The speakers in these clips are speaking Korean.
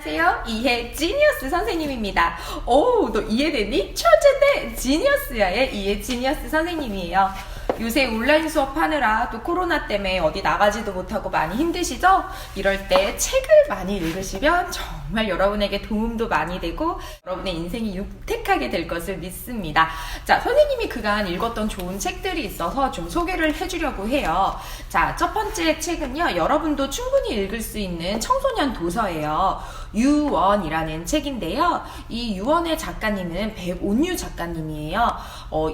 안녕하세요. 이해 지니어스 선생님입니다. 오, 너 이해되니? 천재인데 지니어스야의 이해 지니어스 선생님이에요. 요새 온라인 수업 하느라 또 코로나 때문에 어디 나가지도 못하고 많이 힘드시죠? 이럴 때 책을 많이 읽으시면 정말 여러분에게 도움도 많이 되고 여러분의 인생이 윤택하게 될 것을 믿습니다. 자, 선생님이 그간 읽었던 좋은 책들이 있어서 좀 소개를 해주려고 해요. 자, 첫 번째 책은요, 여러분도 충분히 읽을 수 있는 청소년 도서예요. 유원이라는 책인데요. 이 유원의 작가님은 백온유 작가님이에요.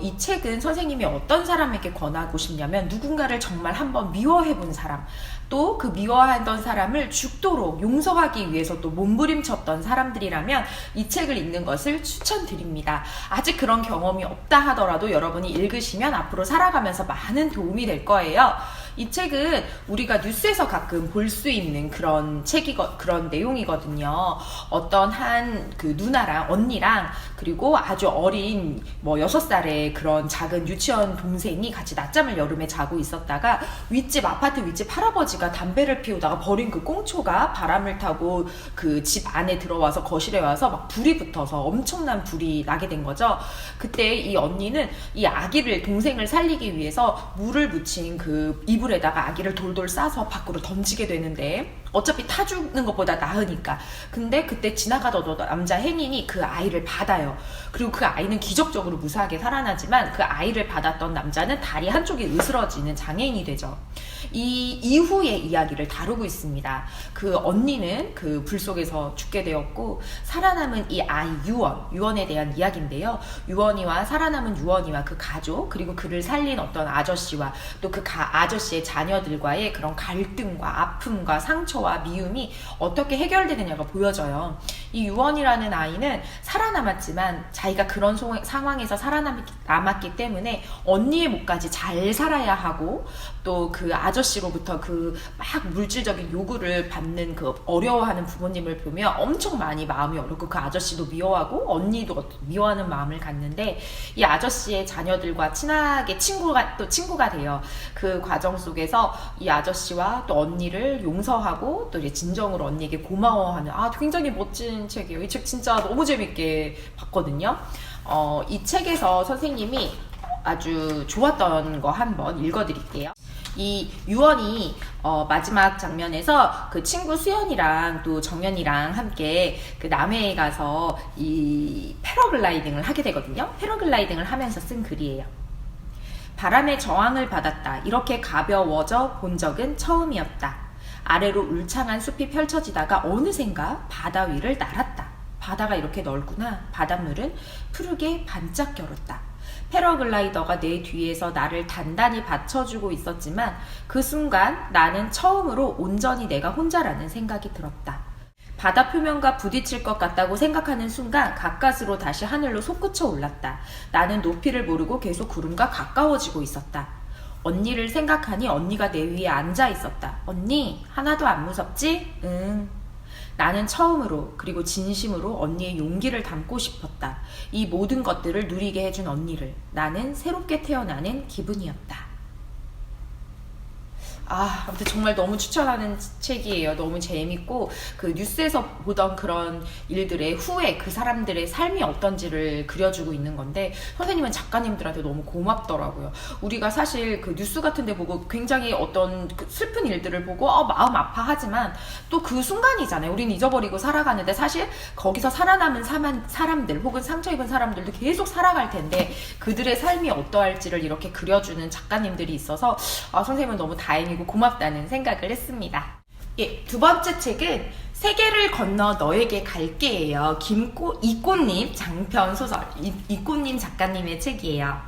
이 책은 선생님이 어떤 사람에게 권하고 싶냐면 누군가를 정말 한번 미워해본 사람, 또 그 미워하던 사람을 죽도록 용서하기 위해서 또 몸부림쳤던 사람들이라면 이 책을 읽는 것을 추천드립니다. 아직 그런 경험이 없다 하더라도 여러분이 읽으시면 앞으로 살아가면서 많은 도움이 될 거예요. 이 책은 우리가 뉴스에서 가끔 볼 수 있는 그런 그런 내용이거든요. 어떤 한 그 누나랑 언니랑 그리고 아주 어린 6살의 그런 작은 유치원 동생이 같이 낮잠을 여름에 자고 있었다가 아파트 윗집 할아버지가 담배를 피우다가 버린 그 꽁초가 바람을 타고 그 집 안에 들어와서 거실에 와서 막 불이 붙어서 엄청난 불이 나게 된 거죠. 그때 이 언니는 이 동생을 살리기 위해서 물을 묻힌 그 이불에다가 아기를 돌돌 싸서 밖으로 던지게 되는데 어차피 타 죽는 것보다 나으니까. 근데 그때 지나가던 남자 행인이 그 아이를 받아요. 그리고 그 아이는 기적적으로 무사하게 살아나지만 그 아이를 받았던 남자는 다리 한쪽이 으스러지는 장애인이 되죠. 이 이후의 이야기를 다루고 있습니다. 그 언니는 그 불 속에서 죽게 되었고 살아남은 이 아이 유원에 대한 이야기인데요. 살아남은 유원이와 그 가족, 그리고 그를 살린 어떤 아저씨와 또 그 아저씨의 자녀들과의 그런 갈등과 아픔과 상처와 미움이 어떻게 해결되느냐가 보여져요. 이 유원이라는 아이는 살아남았지만 자기가 그런 상황에서 살아남았기 때문에 언니의 몫까지 잘 살아야 하고 또 그 아저씨로부터 그 막 물질적인 요구를 받는 그 어려워하는 부모님을 보면 엄청 많이 마음이 어렵고 그 아저씨도 미워하고 언니도 미워하는 마음을 갖는데 이 아저씨의 자녀들과 친하게 친구가 돼요. 그 과정 속에서 이 아저씨와 또 언니를 용서하고 또 이제 진정으로 언니에게 고마워하는 굉장히 멋진 책이에요. 이 책 진짜 너무 재밌게 봤거든요. 이 책에서 선생님이 아주 좋았던 거 한번 읽어드릴게요. 이 유원이 마지막 장면에서 그 친구 수연이랑 또 정연이랑 함께 그 남해에 가서 이 패러글라이딩을 하게 되거든요. 패러글라이딩을 하면서 쓴 글이에요. 바람의 저항을 받았다. 이렇게 가벼워져 본 적은 처음이었다. 아래로 울창한 숲이 펼쳐지다가 어느샌가 바다 위를 날았다. 바다가 이렇게 넓구나. 바닷물은 푸르게 반짝거렸다. 패러글라이더가 내 뒤에서 나를 단단히 받쳐주고 있었지만 그 순간 나는 처음으로 온전히 내가 혼자라는 생각이 들었다. 바다 표면과 부딪힐 것 같다고 생각하는 순간 가까스로 다시 하늘로 솟구쳐 올랐다. 나는 높이를 모르고 계속 구름과 가까워지고 있었다. 언니를 생각하니 언니가 내 위에 앉아 있었다. 언니, 하나도 안 무섭지? 응. 나는 처음으로 그리고 진심으로 언니의 용기를 담고 싶었다. 이 모든 것들을 누리게 해준 언니를. 나는 새롭게 태어나는 기분이었다. 아무튼 정말 너무 추천하는 책이에요. 너무 재밌고 그 뉴스에서 보던 그런 일들의 후에 그 사람들의 삶이 어떤지를 그려주고 있는 건데 선생님은 작가님들한테 너무 고맙더라고요. 우리가 사실 그 뉴스 같은 데 보고 굉장히 어떤 그 슬픈 일들을 보고 마음 아파하지만 또 그 순간이잖아요. 우리는 잊어버리고 살아가는데 사실 거기서 살아남은 사람들 혹은 상처 입은 사람들도 계속 살아갈 텐데 그들의 삶이 어떠할지를 이렇게 그려주는 작가님들이 있어서 선생님은 너무 다행이고 고맙다는 생각을 했습니다. 예, 두 번째 책은 세계를 건너 너에게 갈게예요. 이꽃님 장편 소설 이꽃님 작가님의 책이에요.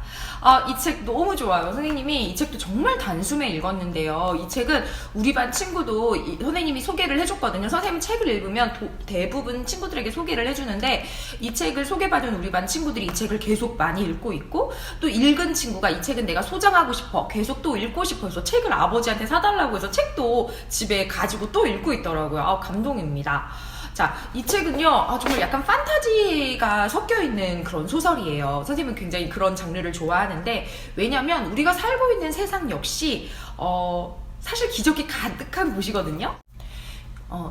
이 책 너무 좋아요. 선생님이 이 책도 정말 단숨에 읽었는데요. 이 책은 우리 반 친구도 선생님이 소개를 해줬거든요. 선생님 책을 읽으면 대부분 친구들에게 소개를 해주는데 이 책을 소개받은 우리 반 친구들이 이 책을 계속 많이 읽고 있고 또 읽은 친구가 이 책은 내가 소장하고 싶어 계속 또 읽고 싶어 해서 책을 아버지한테 사달라고 해서 책도 집에 가지고 또 읽고 있더라고요. 감동입니다. 자, 이 책은요, 정말 약간 판타지가 섞여 있는 그런 소설이에요. 선생님은 굉장히 그런 장르를 좋아하는데, 왜냐면 우리가 살고 있는 세상 역시, 사실 기적이 가득한 곳이거든요.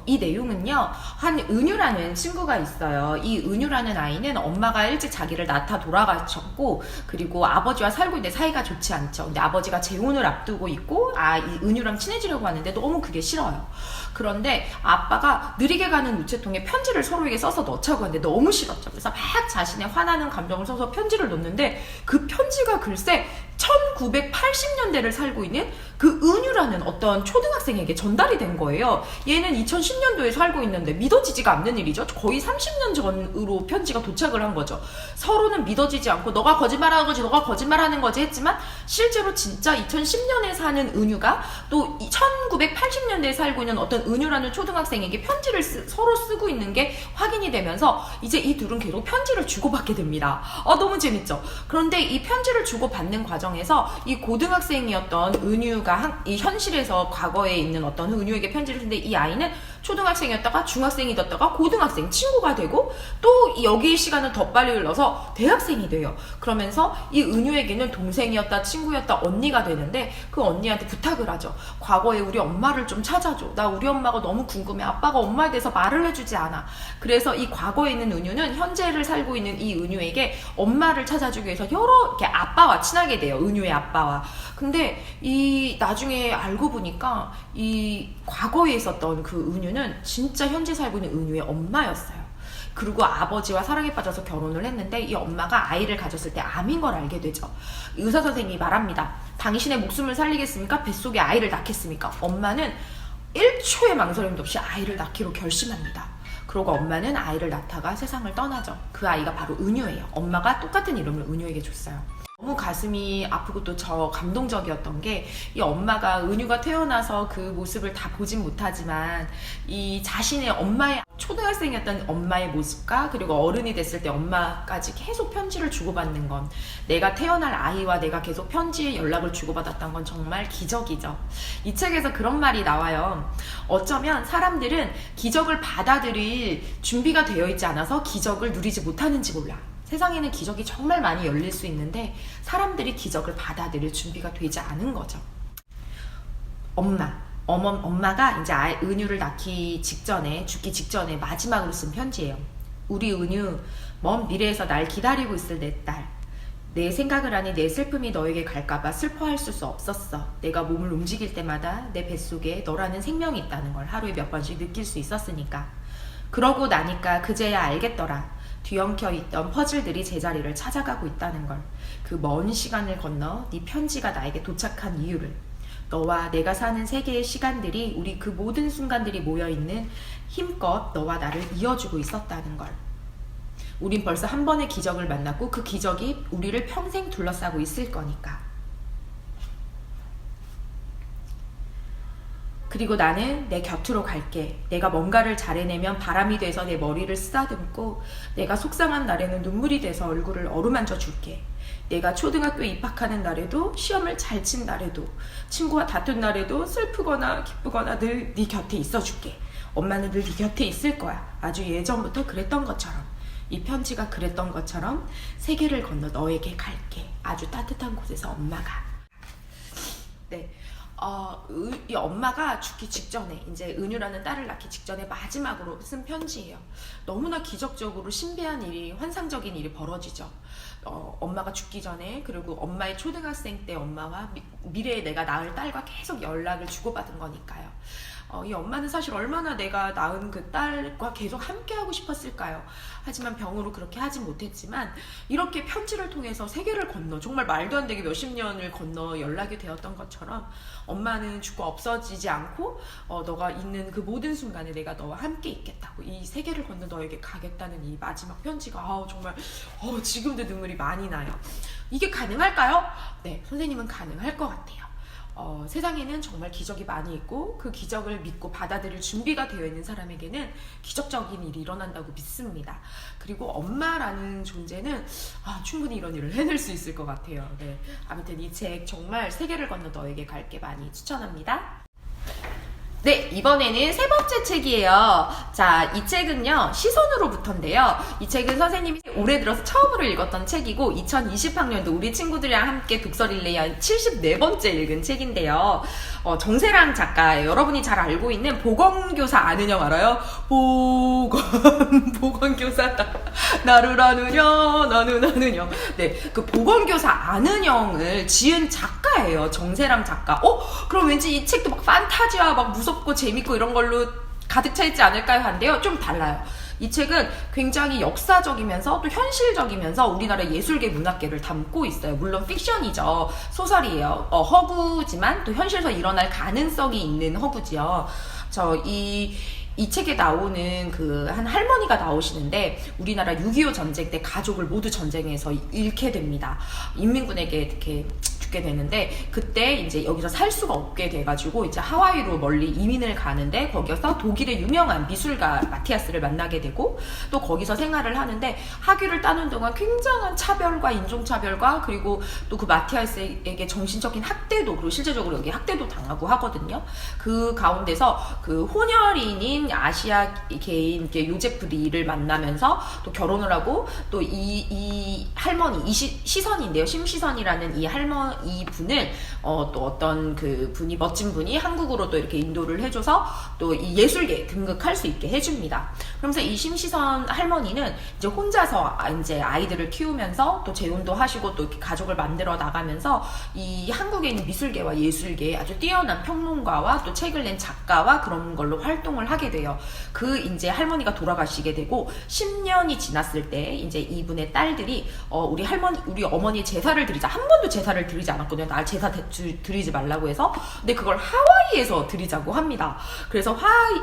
이 내용은요, 한 은유라는 친구가 있어요. 이 은유라는 아이는 엄마가 일찍 자기를 낳다 돌아가셨고, 그리고 아버지와 살고 있는데 사이가 좋지 않죠. 근데 아버지가 재혼을 앞두고 있고, 이 은유랑 친해지려고 하는데 너무 그게 싫어요. 그런데 아빠가 느리게 가는 우체통에 편지를 서로에게 써서 넣자고 하는데 너무 싫었죠. 그래서 막 자신의 화나는 감정을 써서 편지를 넣는데, 그 편지가 글쎄 1980년대를 살고 있는 그 은유라는 어떤 초등학생에게 전달이 된 거예요. 얘는 2010년도에 살고 있는데 믿어지지가 않는 일이죠. 거의 30년 전으로 편지가 도착을 한 거죠. 서로는 믿어지지 않고 너가 거짓말하는 거지, 너가 거짓말하는 거지 했지만, 실제로 진짜 2010년에 사는 은유가 또 1980년대에 살고 있는 어떤 은유라는 초등학생에게 편지를 서로 쓰고 있는 게 확인이 되면서 이제 이 둘은 계속 편지를 주고받게 됩니다. 너무 재밌죠. 그런데 이 편지를 주고받는 과정에서 이 고등학생이었던 은유가 이 현실에서 과거에 있는 어떤 은유에게 편지를 쓰는데, 이 아이는 초등학생이었다가 중학생이 됐다가 고등학생 친구가 되고, 또 여기 시간은 더 빨리 흘러서 대학생이 돼요. 그러면서 이 은유에게는 동생이었다, 친구였다, 언니가 되는데, 그 언니한테 부탁을 하죠. 과거에 우리 엄마를 좀 찾아줘. 나 우리 엄마가 너무 궁금해. 아빠가 엄마에 대해서 말을 해주지 않아. 그래서 이 과거에 있는 은유는 현재를 살고 있는 이 은유에게 엄마를 찾아주기 위해서 여러 이렇게 아빠와 친하게 돼요. 은유의 아빠와. 근데 이 나중에 알고 보니까 이 과거에 있었던 그 은유는 진짜 현재 살고 있는 은유의 엄마였어요. 그리고 아버지와 사랑에 빠져서 결혼을 했는데, 이 엄마가 아이를 가졌을 때 암인 걸 알게 되죠. 의사 선생님이 말합니다. 당신의 목숨을 살리겠습니까? 뱃속에 아이를 낳겠습니까? 엄마는 1초의 망설임도 없이 아이를 낳기로 결심합니다. 그러고 엄마는 아이를 낳다가 세상을 떠나죠. 그 아이가 바로 은유예요. 엄마가 똑같은 이름을 은유에게 줬어요. 너무 가슴이 아프고 또 저 감동적이었던 게, 이 엄마가 은유가 태어나서 그 모습을 다 보진 못하지만 이 자신의 엄마의 초등학생이었던 엄마의 모습과 그리고 어른이 됐을 때 엄마까지 계속 편지를 주고받는 건, 내가 태어날 아이와 내가 계속 편지에 연락을 주고받았던 건 정말 기적이죠. 이 책에서 그런 말이 나와요. 어쩌면 사람들은 기적을 받아들일 준비가 되어 있지 않아서 기적을 누리지 못하는지 몰라. 세상에는 기적이 정말 많이 열릴 수 있는데 사람들이 기적을 받아들일 준비가 되지 않은 거죠. 엄마가 이제 은유를 낳기 직전에, 죽기 직전에 마지막으로 쓴 편지예요. 우리 은유, 먼 미래에서 날 기다리고 있을 내 딸. 내 생각을 하니 내 슬픔이 너에게 갈까봐 슬퍼할 수 없었어. 내가 몸을 움직일 때마다 내 뱃속에 너라는 생명이 있다는 걸 하루에 몇 번씩 느낄 수 있었으니까. 그러고 나니까 그제야 알겠더라. 뒤엉켜 있던 퍼즐들이 제자리를 찾아가고 있다는 걸. 그 먼 시간을 건너 네 편지가 나에게 도착한 이유를. 너와 내가 사는 세계의 시간들이, 우리 그 모든 순간들이 모여있는 힘껏 너와 나를 이어주고 있었다는 걸. 우린 벌써 한 번의 기적을 만났고 그 기적이 우리를 평생 둘러싸고 있을 거니까. 그리고 나는 내 곁으로 갈게. 내가 뭔가를 잘해내면 바람이 돼서 내 머리를 쓰다듬고, 내가 속상한 날에는 눈물이 돼서 얼굴을 어루만져 줄게. 내가 초등학교에 입학하는 날에도, 시험을 잘 친 날에도, 친구와 다툰 날에도, 슬프거나 기쁘거나 늘 네 곁에 있어줄게. 엄마는 늘 네 곁에 있을 거야. 아주 예전부터 그랬던 것처럼. 이 편지가 그랬던 것처럼 세계를 건너 너에게 갈게. 아주 따뜻한 곳에서 엄마가. 네. 이 엄마가 죽기 직전에, 이제 은유라는 딸을 낳기 직전에 마지막으로 쓴 편지예요. 너무나 기적적으로 신비한 일이, 환상적인 일이 벌어지죠. 엄마가 죽기 전에, 그리고 엄마의 초등학생 때 엄마와 미래에 내가 낳을 딸과 계속 연락을 주고받은 거니까요. 이 엄마는 사실 얼마나 내가 낳은 그 딸과 계속 함께하고 싶었을까요? 하지만 병으로 그렇게 하진 못했지만, 이렇게 편지를 통해서 세계를 건너, 정말 말도 안 되게 몇십 년을 건너 연락이 되었던 것처럼 엄마는 죽고 없어지지 않고, 너가 있는 그 모든 순간에 내가 너와 함께 있겠다고, 이 세계를 건너 너에게 가겠다는 이 마지막 편지가 정말 지금도 눈물이 많이 나요. 이게 가능할까요? 네, 선생님은 가능할 것 같아요. 세상에는 정말 기적이 많이 있고, 그 기적을 믿고 받아들일 준비가 되어 있는 사람에게는 기적적인 일이 일어난다고 믿습니다. 그리고 엄마라는 존재는 충분히 이런 일을 해낼 수 있을 것 같아요. 네. 아무튼 이 책 정말 세계를 건너 너에게 갈게 많이 추천합니다. 네, 이번에는 세 번째 책이에요. 자, 이 책은요, 시선으로부터인데요. 이 책은 선생님이 올해 들어서 처음으로 읽었던 책이고, 2020학년도 우리 친구들이랑 함께 독서 릴레이 한 74번째 읽은 책인데요. 정세랑 작가예요. 여러분이 잘 알고 있는 보건교사 아는영 알아요? 보건교사다. 나를 아느냐, 나는 아느냐. 네, 그 보건교사 아는영을 지은 작가예요. 정세랑 작가. 그럼 왠지 이 책도 막 판타지와 막 무섭고 재밌고 이런 걸로 가득 차 있지 않을까요? 한데요, 좀 달라요. 이 책은 굉장히 역사적이면서 또 현실적이면서 우리나라 예술계 문학계를 담고 있어요. 물론 픽션이죠. 소설이에요. 허구지만 또 현실에서 일어날 가능성이 있는 허구지요. 이 책에 나오는 한 할머니가 나오시는데 우리나라 6.25 전쟁 때 가족을 모두 전쟁에서 잃게 됩니다. 인민군에게 이렇게 죽게 되는데 그때 이제 여기서 살 수가 없게 돼가지고 이제 하와이로 멀리 이민을 가는데 거기서 독일의 유명한 미술가 마티아스를 만나게 되고 또 거기서 생활을 하는데 학위를 따는 동안 굉장한 차별과 인종차별과 그리고 또 그 마티아스에게 정신적인 학대도 그리고 실제적으로 여기 학대도 당하고 하거든요. 그 가운데서 그 혼혈인인 아시아계인 요제프 리를 만나면서 또 결혼을 하고 또 이 할머니 시선인데요. 심시선이라는 이 분을 또 어떤 그 분이 멋진 분이 한국으로 또 이렇게 인도를 해줘서 또 이 예술계에 등극할 수 있게 해줍니다. 그러면서 이 심시선 할머니는 이제 혼자서 이제 아이들을 키우면서 또 재혼도 하시고 또 이렇게 가족을 만들어 나가면서 이 한국에 있는 미술계와 예술계에 아주 뛰어난 평론가와 또 책을 낸 작가와 그런 걸로 활동을 하게 돼요. 그 이제 할머니가 돌아가시게 되고 10년이 지났을 때 이제 이분의 딸들이 우리 어머니 제사를 드리자. 한 번도 제사를 드리지 않았거든요. 날 제사 드리지 말라고 해서. 근데 그걸 하와이에서 드리자고 합니다. 그래서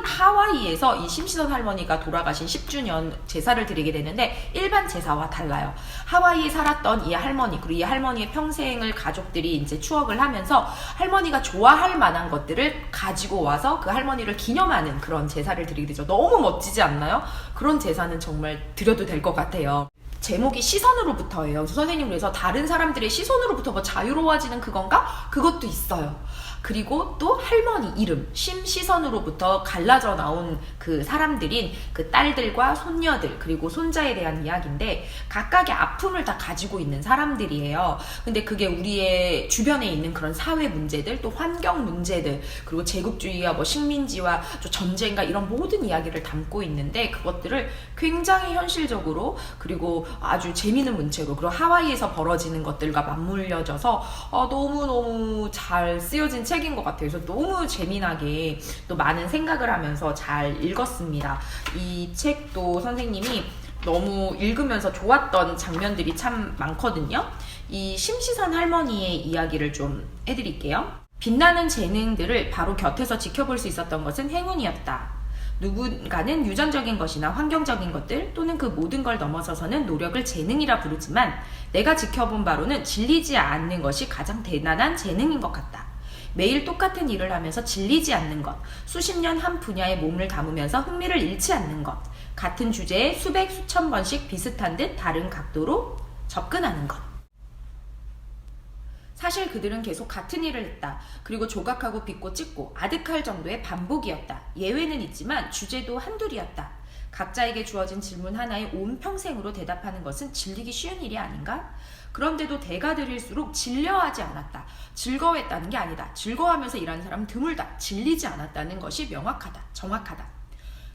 하와이에서 이 심시선 할머니가 돌아가신 10주년 제사를 드리게 되는데 일반 제사와 달라요. 하와이에 살았던 이 할머니 그리고 이 할머니의 평생을 가족들이 이제 추억을 하면서 할머니가 좋아할 만한 것들을 가지고 와서 그 할머니를 기념하는 그런 제사를 드리게 되죠. 너무 멋지지 않나요? 그런 제사는 정말 드려도 될 것 같아요. 제목이 시선으로부터예요. 그래서 선생님 그래서 다른 사람들의 시선으로부터 뭐 자유로워지는 그건가? 그것도 있어요. 그리고 또 할머니 이름 심시선으로부터 갈라져 나온 그 사람들인 그 딸들과 손녀들 그리고 손자에 대한 이야기인데 각각의 아픔을 다 가지고 있는 사람들이에요. 근데 그게 우리의 주변에 있는 그런 사회 문제들 또 환경 문제들 그리고 제국주의와 뭐 식민지와 전쟁과 이런 모든 이야기를 담고 있는데 그것들을 굉장히 현실적으로 그리고 아주 재미있는 문체로 그리고 하와이에서 벌어지는 것들과 맞물려져서 너무너무 잘 쓰여진 책인 것 같아요. 그래서 너무 재미나게 또 많은 생각을 하면서 잘 읽었습니다. 이 책도 선생님이 너무 읽으면서 좋았던 장면들이 참 많거든요. 이 심시선 할머니의 이야기를 좀 해드릴게요. 빛나는 재능들을 바로 곁에서 지켜볼 수 있었던 것은 행운이었다. 누군가는 유전적인 것이나 환경적인 것들 또는 그 모든 걸 넘어서서는 노력을 재능이라 부르지만 내가 지켜본 바로는 질리지 않는 것이 가장 대단한 재능인 것 같다. 매일 똑같은 일을 하면서 질리지 않는 것, 수십 년 한 분야에 몸을 담으면서 흥미를 잃지 않는 것, 같은 주제에 수백 수천 번씩 비슷한 듯 다른 각도로 접근하는 것. 사실 그들은 계속 같은 일을 했다. 그리고 조각하고 빚고 찍고 아득할 정도의 반복이었다. 예외는 있지만 주제도 한둘이었다. 각자에게 주어진 질문 하나에 온 평생으로 대답하는 것은 질리기 쉬운 일이 아닌가? 그런데도 대가 들일수록 질려하지 않았다. 즐거워했다는 게 아니다. 즐거워하면서 일하는 사람은 드물다. 질리지 않았다는 것이 명확하다. 정확하다.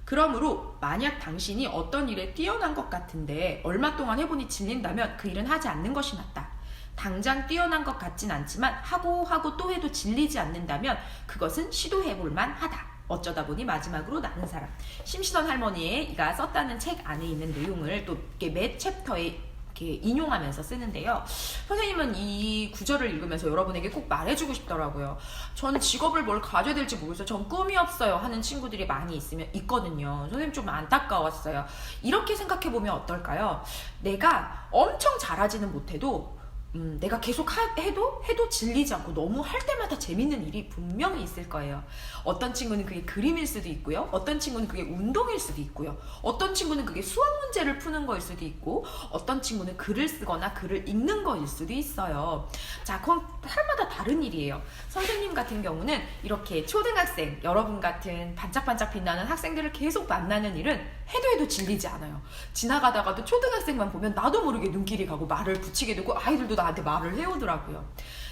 그러므로 만약 당신이 어떤 일에 뛰어난 것 같은데 얼마 동안 해보니 질린다면 그 일은 하지 않는 것이 낫다. 당장 뛰어난 것 같진 않지만 하고 또 해도 질리지 않는다면 그것은 시도해볼만 하다. 어쩌다 보니 마지막으로 나는 사람. 심시선 할머니가 썼다는 책 안에 있는 내용을 또 매 챕터에 이렇게 인용하면서 쓰는데요. 선생님은 이 구절을 읽으면서 여러분에게 꼭 말해주고 싶더라고요. 전 직업을 뭘 가져야 될지 모르겠어요. 전 꿈이 없어요 하는 친구들이 많이 있거든요. 선생님 좀 안타까웠어요. 이렇게 생각해보면 어떨까요? 내가 엄청 잘하지는 못해도 내가 계속 해도 질리지 않고 너무 할 때마다 재밌는 일이 분명히 있을 거예요. 어떤 친구는 그게 그림일 수도 있고요. 어떤 친구는 그게 운동일 수도 있고요. 어떤 친구는 그게 수학 문제를 푸는 거일 수도 있고, 어떤 친구는 글을 쓰거나 글을 읽는 거일 수도 있어요. 자, 그건 사람마다 다른 일이에요. 선생님 같은 경우는 이렇게 초등학생, 여러분 같은 반짝반짝 빛나는 학생들을 계속 만나는 일은 해도 질리지 않아요. 지나가다가도 초등학생만 보면 나도 모르게 눈길이 가고 말을 붙이게 되고 아이들도 나한테 말을 해오더라고요.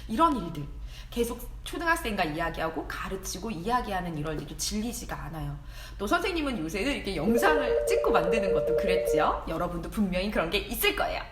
이런 일들, 계속 초등학생과 이야기하고 가르치고 이야기하는 이런 일도 질리지가 않아요. 또 선생님은 요새는 이렇게 영상을 찍고 만드는 것도 그랬지요. 여러분도 분명히 그런 게 있을 거예요.